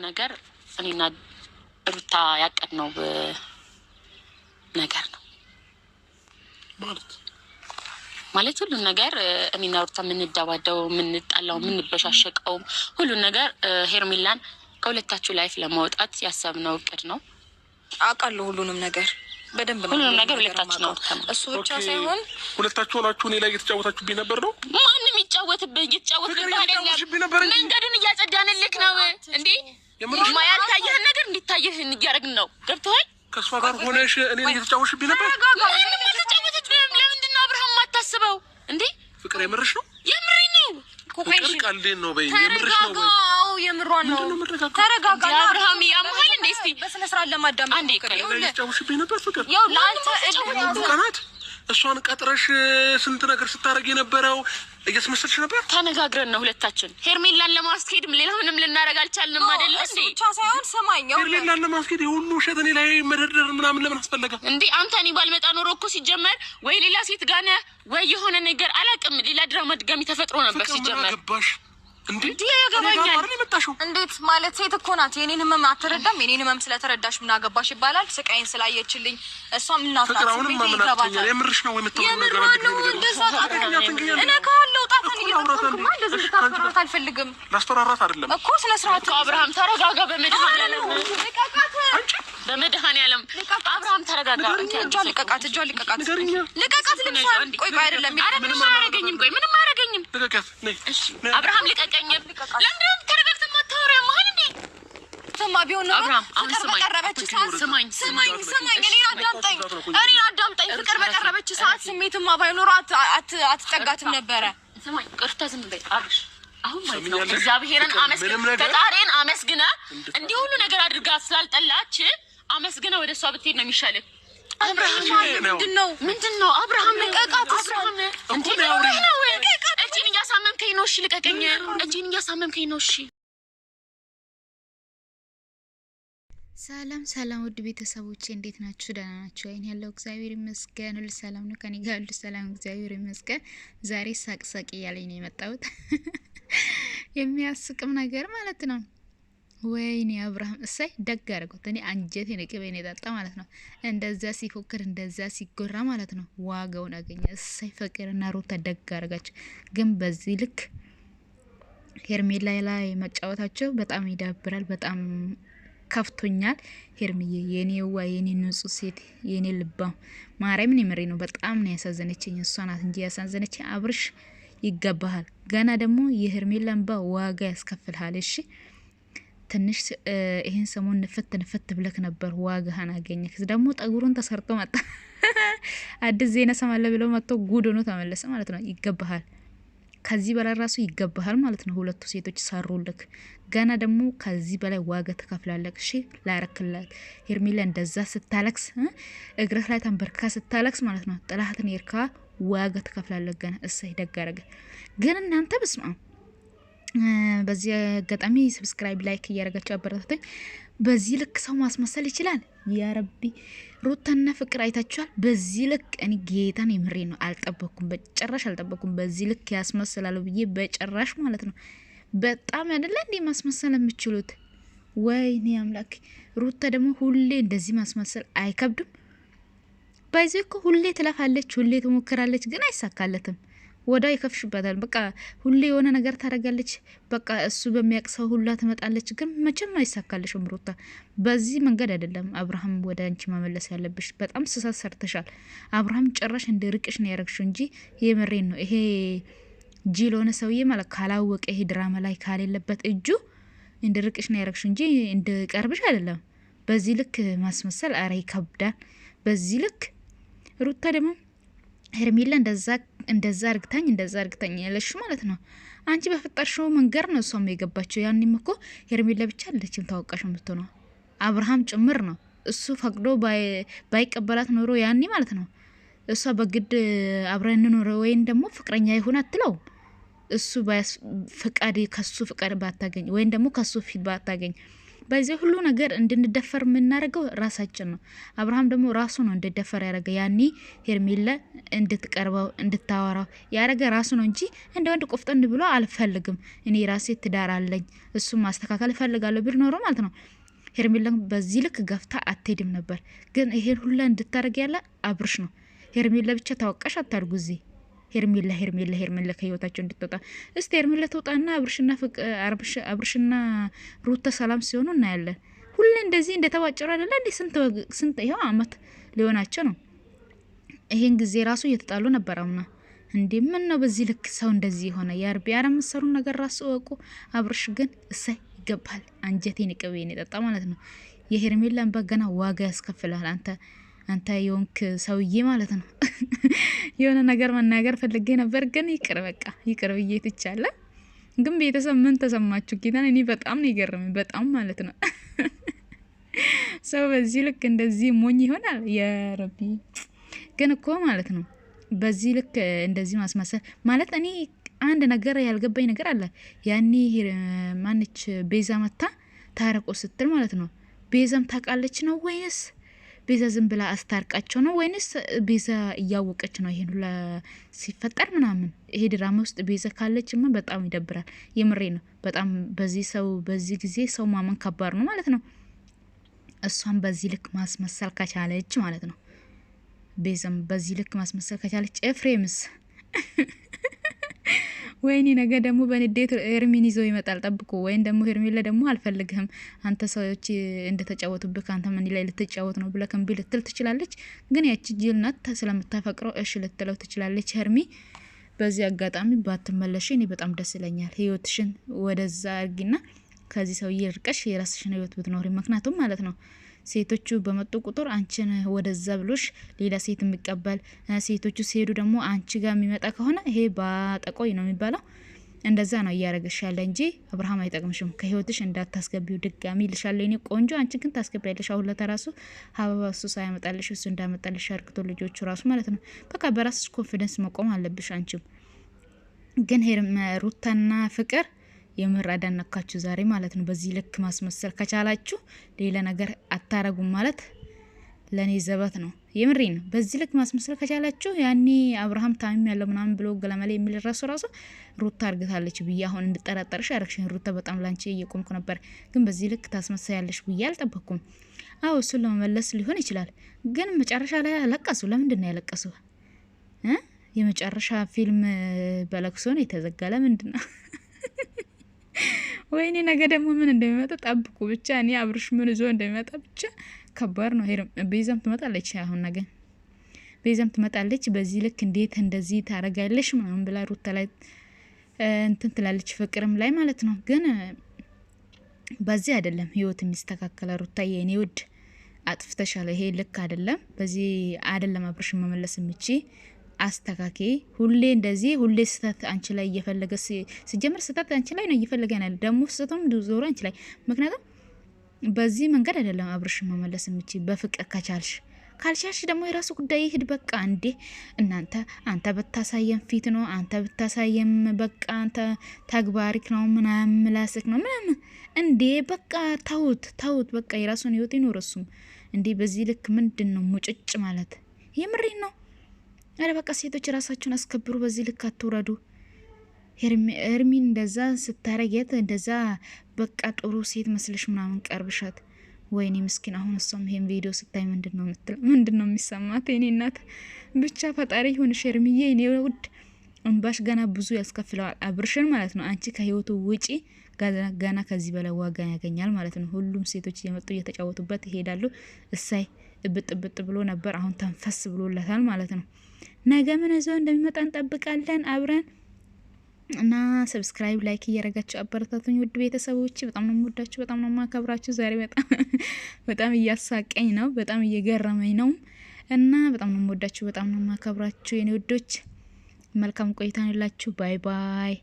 ነገር እኔና ሩታ ያቀድነው ነገር ነው ማለት ሁሉን ነገር እኔና ሩታ የምንደባደው የምንጣላው የምንበሻሸቀው ሁሉን ነገር ሄርሜላን ከሁለታችሁ ላይፍ ለማውጣት ያሰብነው እቅድ ነው። አውቃለሁ ሁሉንም ነገር በደንብ ነው። ሁሉንም ነገር ሁለታችሁ ነው። እሱ ብቻ ሳይሆን ሁለታችሁ ሆናችሁ እኔ ላይ እየተጫወታችሁብኝ ነበር ነው። ማንም ይጫወትብኝ አይደለም። መንገዱን እያጸዳንልክ ነው እንዴ? ያልታየህ ነገር እንዲታየህ እያደረግን ነው። ገብቶሃል? ከእሷ ጋር ሆነሽ እኔ እየተጫወትሽብኝ ነበር። ለምንድን ነው አብርሃም የማታስበው እንዴ? ፍቅር የምርሽ ነው? የምሬ ነው። ፍቅር ቀልዴን ነው በይ። የምርሽ ነው ወይ? አዎ የምሯን ነው። ተረጋጋ አብርሃም። ያምሃል እንዴ? እስቲ በስነ ስርዓት ለማዳመጥ አንዴ እየተጫወትሽብኝ ነበር። ፍቅር ያው ለአንተ ቀናት እሷን ቀጥረሽ ስንት ነገር ስታረግ የነበረው እየስመሰልሽ ነበር። ተነጋግረን ነው ሁለታችን። ሄርሜላን ለማስኬድ ሌላ ምንም ልናረግ አልቻልንም አይደል እንዴ? ብቻ ሳይሆን ሰማኝ። ሄርሜላን ለማስኬድ የሁሉ ውሸት እኔ ላይ መደርደር ምናምን ለምን አስፈለገ እንዴ? አንተ እኔ ባልመጣ ኖሮ እኮ ሲጀመር ወይ ሌላ ሴት ጋር ነህ ወይ የሆነ ነገር አላውቅም፣ ሌላ ድራማ ድጋሚ ተፈጥሮ ነበር ሲጀመር። ገባሽ እንዴ? ያገባኛል። እንዴት ማለት ሴት እኮ ናት። የኔን ህመም አትረዳም። የኔን ህመም ስለተረዳሽ ምን አገባሽ ይባላል። ስቃይን ስላየችልኝ እሷም እናት ናት። ፍቅራውንም ማመናቀኛ የምርሽ ነው የምትወራ ነገር አልፈልግም። ላስተራራት አይደለም እኮ ስነ ስርዓት አብርሃም ተረጋጋ። በመድኃኒዓለም አብርሃም ተረጋጋ። እጇን ልቀቃት፣ እጇን ልቀቃት፣ ልቀቃት። ልብሷን ቆይ ቆይ አይደለም ምንም አያረገኝም። ቆይ ምንም አያረገኝም። ልቀቃት። እሺ አብርሃም ልቀቀኝ። ለምንድን ተረጋግተህ የማታወሪው? ያመሃል እንዴ? ስማ ቢሆን ነው አብርሃም አሁን ስማኝ፣ እኔን አዳምጠኝ። ፍቅር በቀረበች ሰዓት ስሜትማ ባይኖራት አትጠጋትም ነበረ። ስማኝ፣ ቅርታ ዝም በይ አብርሽ። አሁን ማለት ነው እግዚአብሔርን አመስግን፣ ፈጣሪን አመስግነ እንዲህ ሁሉ ነገር አድርጋ ስላልጠላች አመስግነ ወደ እሷ ብትሄድ ነው የሚሻለው። አብርሃም ምንድን ነው? አብርሃም ልቀቃት። አብርሃም እጄን እያሳመምከኝ ነው። እሺ ልቀቀኝ። እጄን እያሳመምከኝ ነው። እሺ ሰላም ሰላም፣ ውድ ቤተሰቦቼ እንዴት ናችሁ? ደህና ናችሁ? አይን ያለው እግዚአብሔር ይመስገን፣ ሁሉ ሰላም ነው ከኔ ጋር፣ ሁሉ ሰላም እግዚአብሔር ይመስገን። ዛሬ ሳቅሳቅ እያለኝ ነው የመጣሁት የሚያስቅም ነገር ማለት ነው። ወይኔ አብርሃም እሳይ ደግ አድርጎት እኔ አንጀቴ ነቅቤን የጠጣ ማለት ነው። እንደዛ ሲፎክር እንደዛ ሲጎራ ማለት ነው ዋጋውን አገኘ። እሳይ ፍቅርና ሩታ ደግ አድርጋቸው። ግን በዚህ ልክ ሄርሜላ ላይ መጫወታቸው በጣም ይዳብራል። በጣም ከፍቶኛል። ሄርሜዬ የኔ ዋ የኔ ንጹህ ሴት የኔ ልባም ማርያምን የምሬ ነው። በጣም ነው ያሳዘነችኝ። እሷ ናት እንጂ ያሳዘነችኝ። አብርሽ ይገባሃል። ገና ደግሞ የሄርሜላን ዋጋ ያስከፍልሃል። እሺ ትንሽ ይሄን ሰሞን ንፈት ብለክ ነበር፣ ዋጋህን አገኘክ። ደግሞ ጠጉሩን ተሰርቶ መጣ። አዲስ ዜና ሰማለ ብሎ መጥቶ ጉድ ሆኖ ተመለሰ ማለት ነው። ይገባሃል። ከዚህ በላይ ራሱ ይገባሃል ማለት ነው። ሁለቱ ሴቶች ሰሩልክ። ገና ደግሞ ከዚህ በላይ ዋጋ ተከፍላለክ። እሺ ላረክላት ሄርሜላ እንደዛ ስታለክስ እግርህ ላይ ተንበርክካ ስታለክስ ማለት ነው ጥላህትን የርካ ዋጋ ተከፍላለክ። ገና እሰይ ደግ አደረገ። ግን እናንተ በስማ በዚህ አጋጣሚ ሰብስክራይብ ላይክ እያደረጋችሁ አበረታቱኝ። በዚህ ልክ ሰው ማስመሰል ይችላል? ያ ረቢ ሩታና ፍቅር አይታችኋል? በዚህ ልክ እኔ ጌታን የምሬ ነው አልጠበኩም፣ በጭራሽ አልጠበኩም። በዚህ ልክ ያስመሰላሉ ብዬ በጭራሽ ማለት ነው። በጣም አይደለ እንዴ ማስመሰል የምችሉት? ወይኔ አምላክ። ሩታ ደግሞ ሁሌ እንደዚህ ማስመሰል አይከብድም? ባይዘው እኮ ሁሌ ትለፋለች፣ ሁሌ ትሞክራለች፣ ግን አይሳካለትም። ወዳው ይከፍሽበታል። በቃ ሁሌ የሆነ ነገር ታደርጋለች። በቃ እሱ በሚያቅሰው ሁላ ትመጣለች፣ ግን መቼም አይሳካልሽም ሩታ። በዚህ መንገድ አይደለም አብርሃም ወደ አንቺ መመለስ ያለብሽ። በጣም ስህተት ሰርተሻል። አብርሃም ጭራሽ እንድርቅሽ ነው ያረግሽው እንጂ የምሬን ነው። ይሄ ጂል ሆነ ሰውዬ ማለት ካላወቀ ይሄ ድራማ ላይ ካሌለበት እጁ እንድርቅሽ ነው ያረግሽው እንጂ እንድቀርብሽ አይደለም። በዚህ ልክ ማስመሰል አረ ይከብዳል። በዚህ ልክ ሩታ ደግሞ ሄርሜላ እንደዛ አርግታኝ ያለሽ ማለት ነው። አንቺ በፈጠርሽው መንገር ነው እሷም የገባችው። ያንንም እኮ ሄርሜላ ብቻ አይደለችም ታወቃሽ የምትሆነው አብርሃም ጭምር ነው። እሱ ፈቅዶ ባይቀበላት ኖሮ ያኒ ማለት ነው እሷ በግድ አብረን ኖረ ወይን ደግሞ ፍቅረኛ ይሁን አትለው። እሱ ፍቃድ ከሱ ፍቃድ ባታገኝ ወይን ደግሞ ከሱ ፊት ባታገኝ በዚህ ሁሉ ነገር እንድንደፈር የምናደርገው ራሳችን ነው። አብርሃም ደግሞ ራሱ ነው እንድደፈር ያደረገ። ያኔ ሄርሜላ እንድትቀርበው እንድታወራው ያደረገ ራሱ ነው እንጂ እንደ ወንድ ቆፍጠን ብሎ አልፈልግም እኔ ራሴ ትዳር አለኝ እሱ ማስተካከል እፈልጋለሁ ቢል ኖሮ ማለት ነው ሄርሜላ በዚህ ልክ ገፍታ አትሄድም ነበር። ግን ይሄን ሁሉ እንድታረግ ያለ አብርሽ ነው። ሄርሜላ ብቻ ታወቀሽ አታርጉ እዚህ ሄርሜላ ከህይወታቸው እንድትወጣ እስቲ ሄርሜላ ተውጣና አብርሽና ሩታ ሰላም ሲሆኑ እናያለን። ሁሌ እንደዚህ እንደተባጨሩ አይደለ እንዴ? ስንት ይሄው አመት ሊሆናቸው ነው። ይሄን ጊዜ ራሱ እየተጣሉ ነበር አምና። እንዴ ምን ነው በዚህ ልክ ሰው እንደዚህ ሆነ? የአርቢ አረመሰሩ ነገር ራሱ ወቁ። አብርሽ ግን እሰይ ይገባል። አንጀቴን ቅቤን የጠጣ ማለት ነው። የሄርሜላን በገና ዋጋ ያስከፍላል። አንተ የሆንክ ሰውዬ ማለት ነው። የሆነ ነገር መናገር ፈልጌ ነበር ግን ይቅር ብዬ ትቻለህ። ግን ቤተሰብ ምን ተሰማችሁ? ጌታን እኔ በጣም ነው ይገርም በጣም ማለት ነው። ሰው በዚህ ልክ እንደዚህ ሞኝ ይሆናል? የረቢ ግን እኮ ማለት ነው በዚህ ልክ እንደዚህ ማስመሰል ማለት እኔ አንድ ነገር ያልገባኝ ነገር አለ። ያኔ ማንች ቤዛ መታ ታረቆ ስትል ማለት ነው ቤዛም ታውቃለች ነው ወይስ ቤዛ ዝም ብላ አስታርቃቸው ነው ወይንስ ቤዛ እያወቀች ነው ይሄን ሁሉ ሲፈጠር ምናምን? ይሄ ድራማ ውስጥ ቤዛ ካለችማ በጣም ይደብራል። የምሬ ነው በጣም በዚህ ጊዜ ሰው ማመን ከባድ ነው ማለት ነው። እሷም በዚህ ልክ ማስመሰል ከቻለች ማለት ነው ቤዛም በዚህ ልክ ማስመሰል ከቻለች ኤፍሬምስ ወይኔ ነገ ደግሞ በንዴት ሄርሚን ይዞ ይመጣል ጠብቁ። ወይን ደግሞ ሄርሜላ ደግሞ አልፈልግህም አንተ ሰዎች እንደተጫወቱብህ አንተ ምን ላይ ልትጫወት ነው ብለህ ከንቢ ልትል ትችላለች። ግን ያቺ ጅል ናት ስለምታፈቅረው እሺ ልትለው ትችላለች። ሄርሚ በዚህ አጋጣሚ ባትመለሽ እኔ በጣም ደስ ይለኛል። ህይወትሽን ወደዛ አርጊና ከዚህ ሰውዬ ርቀሽ የራስሽን ህይወት ብትኖሪ። ምክንያቱም ማለት ነው ሴቶቹ በመጡ ቁጥር አንቺን ወደዛ ብሎሽ ሌላ ሴት የሚቀበል ሴቶቹ ሲሄዱ ደግሞ አንቺ ጋር የሚመጣ ከሆነ ይሄ ባጠቆይ ነው የሚባለው። እንደዛ ነው እያረገሽ ያለ እንጂ አብርሃም አይጠቅምሽም። ከህይወትሽ እንዳታስገቢው ድጋሚ ልሻለሁ እኔ ቆንጆ። አንቺ ግን ታስገቢያለሽ። አሁን ለተራሱ ሀበባ እሱ ሳያመጣልሽ እሱ እንዳመጣልሽ አርክቶ ልጆቹ ራሱ ማለት ነው። በቃ በራስሽ ኮንፊደንስ መቆም አለብሽ። አንቺም ግን ሩታና ፍቅር የምር አዳነካችሁ ዛሬ ማለት ነው። በዚህ ልክ ማስመሰል ከቻላችሁ ሌላ ነገር አታረጉም ማለት ለኔ ዘበት ነው። የምሬ ነው። በዚህ ልክ ማስመሰል ከቻላችሁ ያኔ አብርሃም ታሚም ያለው ምናምን ብሎ ገለመለ የሚል ራሱ ሩታ አርግታለች ብዬ አሁን እንድጠራጠርሽ አረክሽን። ሩታ በጣም ላንቺ እየቆምኩ ነበር፣ ግን በዚህ ልክ ታስመሳያለሽ ብዬ አልጠበቅኩም። አዎ እሱን ለመመለስ ሊሆን ይችላል፣ ግን መጨረሻ ላይ አለቀሱ። ለምንድን ነው ያለቀሱ? የመጨረሻ ፊልም በለቅሶ ነው የተዘጋ። ለምንድን ነው? ወይኔ ነገ ደግሞ ምን እንደሚመጣ ጠብቁ ብቻ። እኔ አብርሽ ምን ይዞ እንደሚመጣ ብቻ ከባድ ነው። ቤዛም ትመጣለች። አሁን ነገ ቤዛም ትመጣለች። በዚህ ልክ እንዴት እንደዚህ ታረጋለሽ ምናምን ብላ ሩታ ላይ እንትን ትላለች፣ ፍቅርም ላይ ማለት ነው። ግን በዚህ አይደለም ህይወት የሚስተካከለ። ሩታ የኔ ውድ አጥፍተሻል፣ ይሄ ልክ አይደለም። በዚህ አይደለም አብርሽ መመለስ የምቺ አስተካኪ። ሁሌ እንደዚህ ሁሌ ስህተት አንቺ ላይ እየፈለገ ሲጀምር ስህተት አንቺ ላይ ነው እየፈለገ ያለ ደግሞ ስህተቱም ዞሮ አንቺ ላይ። ምክንያቱም በዚህ መንገድ አይደለም አብርሽ መመለስ የምቺ። በፍቅር ካልሻሽ ደግሞ የራሱ ጉዳይ ይሄድ በቃ። እንዴ እናንተ አንተ በታሳየም ፊት ነው አንተ በታሳየም በቃ አንተ ተግባሪክ ነው ምናምን ምላስክ ነው ምናምን እንዴ በቃ ታውት በቃ የራሱን ህይወት ይኖር እሱም። እንዴ በዚህ ልክ ምንድነው ሙጭጭ ማለት? የምሬን ነው። አረ በቃ ሴቶች ራሳችሁን አስከብሩ። በዚህ ልክ አትውረዱ። ሄርሚን እንደዛ ስታረጊያት እንደዛ በቃ ጥሩ ሴት መስለሽ ምናምን ቀርብሻት። ወይኔ ምስኪን። አሁን እሷም ይሄን ቪዲዮ ስታይ ምንድነው የሚሰማት? የኔ እናት ብቻ ፈጣሪ ይሁንሽ ሄርሚዬ፣ እኔ ውድ እንባሽ ገና ብዙ ያስከፍለዋል አብርሽን ማለት ነው። አንቺ ከህይወቱ ውጪ ገና ከዚህ በላይ ዋጋ ያገኛል ማለት ነው። ሁሉም ሴቶች እየመጡ እየተጫወቱበት ይሄዳሉ። እሳይ እብጥ ብሎ ነበር፣ አሁን ተንፈስ ብሎለታል ማለት ነው። ነገ ምን ይዘው እንደሚመጣ እንጠብቃለን አብረን እና ሰብስክራይብ ላይክ እያረጋችሁ አበረታቱኝ ውድ ቤተሰቦች። በጣም ነው የምወዳችሁ፣ በጣም ነው የማከብራችሁ። ዛሬ በጣም እያሳቀኝ ነው፣ በጣም እየገረመኝ ነው እና በጣም ነው የምወዳችሁ፣ በጣም ነው የማከብራችሁ የኔ ውዶች። መልካም ቆይታ ይላችሁ። ባይ ባይ።